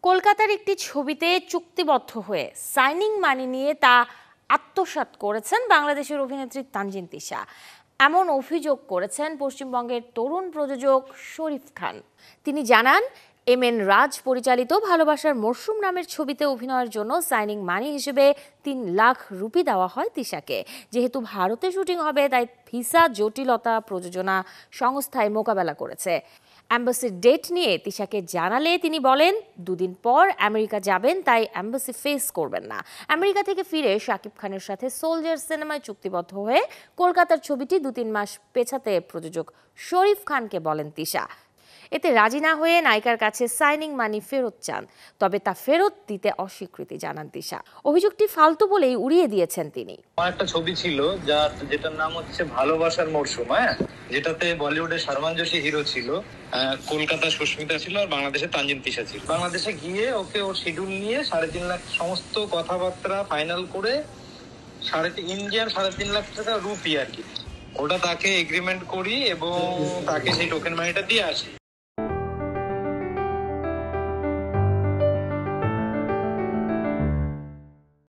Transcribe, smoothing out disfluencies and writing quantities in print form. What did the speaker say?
কলকাতার একটি ছবিতে চুক্তিবদ্ধ হয়ে সাইনিং মানি নিয়ে তা আত্মসাৎ করেছেন বাংলাদেশের অভিনেত্রী তানজিন তিশা। এমন অভিযোগ করেছেন পশ্চিমবঙ্গের তরুণ প্রযোজক শরীফ খান। তিনি জানান, এম এন রাজ পরিচালিত ভালোবাসার মরশুম নামের ছবিতে অভিনয়ের জন্য সাইনিং মানি হিসেবে 3 লাখ রুপি দেওয়া হয় তিশাকে। যেহেতু ভারতে শুটিং হবে, তাই ভিসা জটিলতা প্রযোজনা সংস্থায় মোকাবেলা করেছে। অ্যাম্বাসির ডেট নিয়ে তিশাকে জানালে তিনি বলেন, 2 দিন পর আমেরিকা যাবেন, তাই অ্যাম্বাসি ফেস করবেন না। আমেরিকা থেকে ফিরে শাকিব খানের সাথে সোলজার সিনেমায় চুক্তিবদ্ধ হয়ে কলকাতার ছবিটি 2-3 মাস পেছাতে প্রযোজক শরীফ খানকে বলেন তিশা। এতে রাজি না হয়ে নায়িকার কাছে সাইনিং মানি ফেরত চান, তবে তা ফেরত দিতে অস্বীকৃতি জানান তিশা। অভিযোগটি ফালতু বলেই উড়িয়ে দিয়েছেন তিনি। একটা ছবি ছিল যেটার নাম হচ্ছে ভালোবাসার মরশুম, যেটাতে বলিউডের সালমান জোশী হিরো ছিল, কলকাতা সুস্মিতা ছিল আর বাংলাদেশে তানজিন তিশা ছিল। বাংলাদেশে গিয়ে ওর শিডিউল নিয়ে 3.5 লাখ সমস্ত কথাবার্তা ফাইনাল করে ইন্ডিয়ান 3.5 লাখ টাকা রুপি আর কি, ওটা তাকে এগ্রিমেন্ট করি এবং তাকে সেই টোকেন মানিটা দিয়ে আসি।